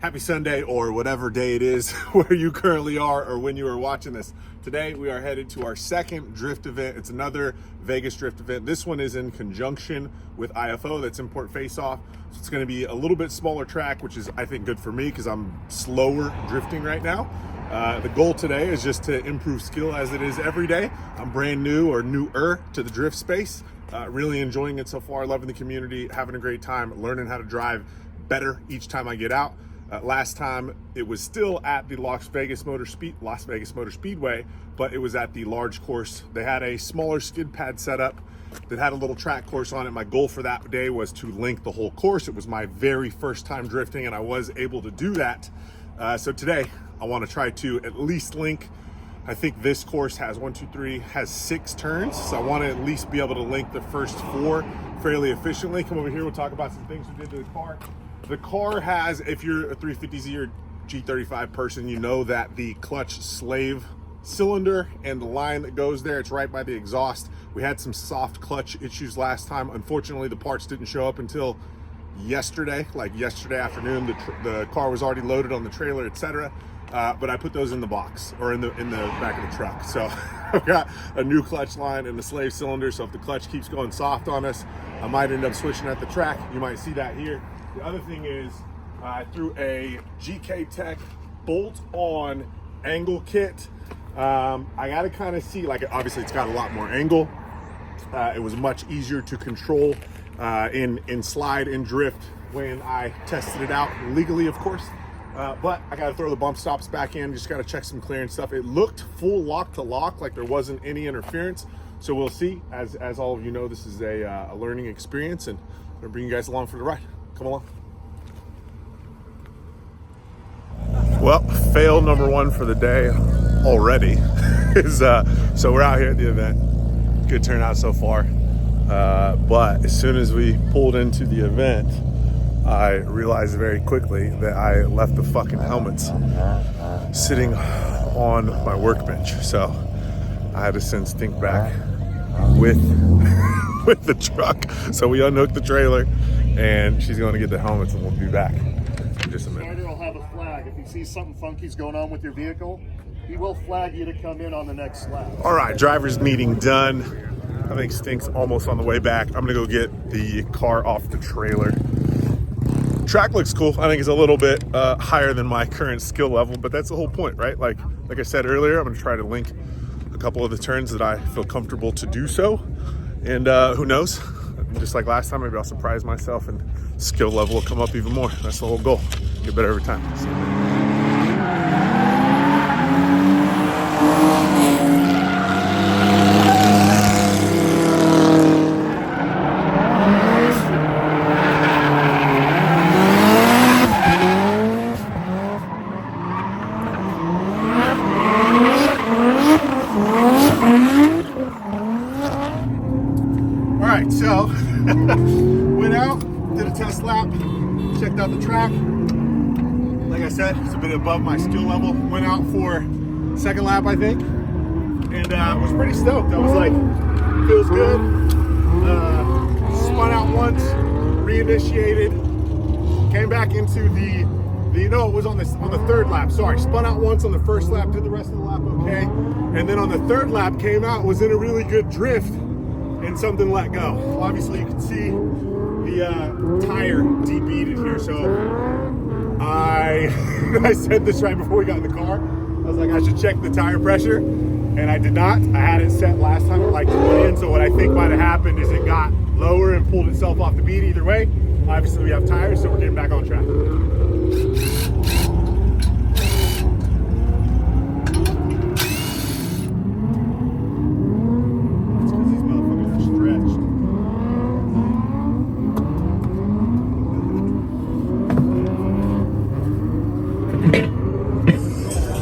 Happy Sunday, or whatever day it is where you currently are or when you are watching this. Today we are headed to our second drift event. It's another Vegas drift event. This one is in conjunction with IFO, that's Import Face Off. So it's going to be a little bit smaller track, which is I think good for me because I'm slower drifting right now. The goal today is just to improve skill as it is every day. I'm brand new or newer to the drift space. Really enjoying it so far, loving the community, having a great time, learning how to drive better each time I get out. Last time it was still at the Las Vegas Motor Speedway, but it was at the large course. They had a smaller skid pad setup that had a little track course on it. My goal for that day was to link the whole course. It was my very first time drifting and I was able to do that. So today I want to try to at least link. I think this course has 6 turns. So I want to at least be able to link the first 4 fairly efficiently. Come over here, we'll talk about some things we did to the car. The car has, if you're a 350Z or G35 person, you know that the clutch slave cylinder and the line that goes there, it's right by the exhaust. We had some soft clutch issues last time. Unfortunately, the parts didn't show up until yesterday, like yesterday afternoon. The car was already loaded on the trailer, etc. But I put those in the box or in the back of the truck. So I've got a new clutch line and the slave cylinder. So if the clutch keeps going soft on us, I might end up switching at the track. You might see that here. The other thing is I threw a GK Tech bolt-on angle kit. I got to kind of see, like, obviously it's got a lot more angle. It was much easier to control in slide and drift when I tested it out legally, of course. But I got to throw the bump stops back in. Just got to check some clearance stuff. It looked full lock to lock, like there wasn't any interference. So we'll see. As all of you know, this is a learning experience, and I'm going to bring you guys along for the ride. Come along. Well, fail number 1 for the day already is so we're out here at the event. Good turnout so far. But as soon as we pulled into the event, I realized very quickly that I left the fucking helmets sitting on my workbench. So I had to send Stink back with the truck. So we unhooked the trailer and she's going to get the helmets and we'll be back in just a minute. Rider will have a flag. If he sees something funky's going on with your vehicle, he will flag you to come in on the next lap. All right, driver's meeting done. I think Stink's almost on the way back. I'm gonna go get the car off the trailer. Track looks cool. I think it's a little bit higher than my current skill level, but that's the whole point, right? Like I said earlier, I'm gonna try to link a couple of the turns that I feel comfortable to do so. And who knows? Just like last time, maybe I'll surprise myself and skill level will come up even more. That's the whole goal. Get better every time. All right, so went out, did a test lap, checked out the track. Like I said, it's a bit above my skill level. Went out for second lap, I think, and was pretty stoked. I was like, feels good. Spun out once, reinitiated, came back into it was on the third lap. Sorry, spun out once on the first lap, did the rest of the lap okay, and then on the third lap came out, was in a really good drift, and something let go. Obviously, you can see the tire debeaded here. So I said this right before we got in the car. I was like, I should check the tire pressure, and I did not. I had it set last time at like 20, so what I think might have happened is it got lower and pulled itself off the bead. Either way, obviously we have tires, so we're getting back on track.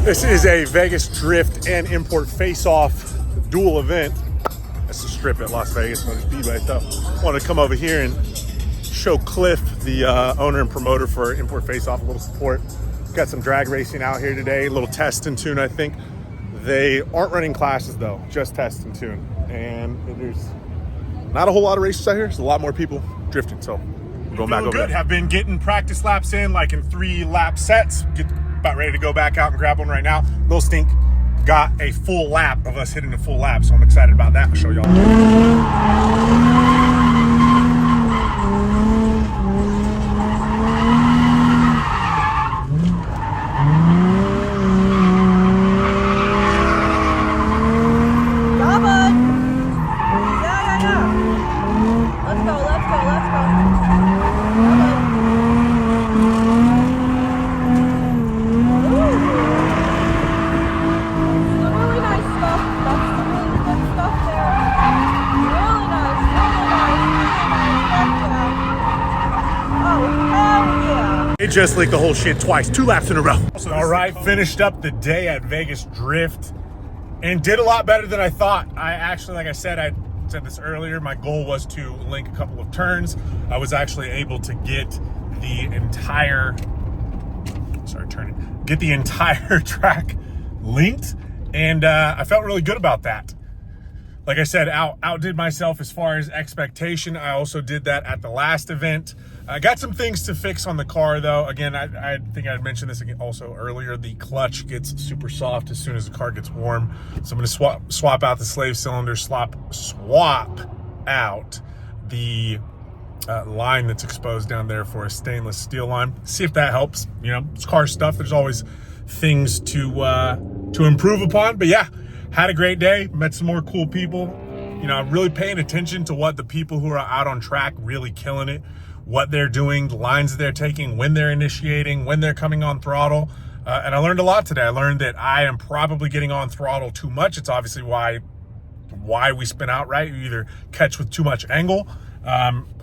This is a Vegas Drift and Import Face-Off dual event. That's the strip at Las Vegas Motor Speedway. So I want to come over here and show Cliff, the owner and promoter for Import Face-Off, a little support. Got some drag racing out here today, a little test and tune, I think. They aren't running classes though, just test and tune. And there's not a whole lot of races out here. There's a lot more people drifting, so We're going back over good. Have been getting practice laps in, like in 3-lap sets. Get about ready to go back out and grab one right now. Little Stink got a full lap of us hitting a full lap, so I'm excited about that. I'll show y'all. It just licked the whole shit twice, 2 laps in a row. All right, finished up the day at Vegas Drift and did a lot better than I thought. I actually, like I said this earlier, my goal was to link a couple of turns. I was actually able to get the entire, get the entire track linked, and I felt really good about that. Like I said, outdid myself as far as expectation. I also did that at the last event. I got some things to fix on the car, though. Again, I think I mentioned this also earlier. The clutch gets super soft as soon as the car gets warm. So I'm going to swap out the slave cylinder, swap out the line that's exposed down there for a stainless steel line. See if that helps. You know, it's car stuff. There's always things to improve upon. But yeah, had a great day. Met some more cool people. You know, I'm really paying attention to what the people who are out on track really killing it, what they're doing, the lines that they're taking, when they're initiating, when they're coming on throttle. And I learned a lot today. I learned that I am probably getting on throttle too much. It's obviously why we spin out, right? You either catch with too much angle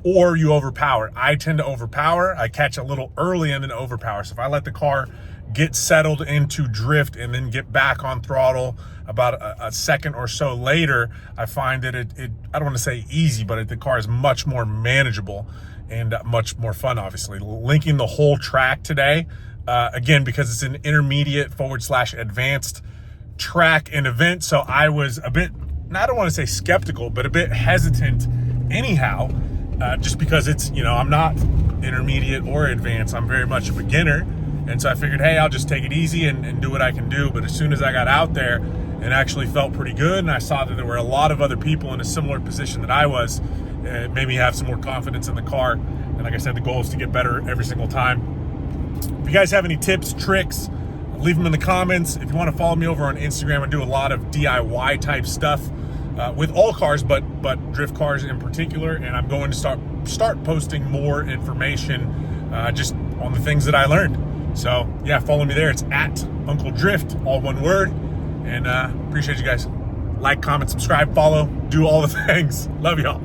or you overpower. I tend to overpower. I catch a little early and then overpower. So if I let the car get settled into drift and then get back on throttle about a second or so later, I find that it I don't want to say easy, but the car is much more manageable and much more fun, obviously. Linking the whole track today, again, because it's an intermediate / advanced track and event. So I was a bit, I don't want to say skeptical, but a bit hesitant anyhow, just because it's, you know, I'm not intermediate or advanced. I'm very much a beginner. And so I figured, hey, I'll just take it easy and do what I can do. But as soon as I got out there, it actually felt pretty good. And I saw that there were a lot of other people in a similar position that I was. It made me have some more confidence in the car. And like I said, the goal is to get better every single time. If you guys have any tips, tricks, leave them in the comments. If you want to follow me over on Instagram, I do a lot of DIY type stuff with all cars, but drift cars in particular. And I'm going to start posting more information just on the things that I learned. So yeah, follow me there. It's at Uncle Drift, all one word. And appreciate you guys. Like, comment, subscribe, follow, do all the things. Love y'all.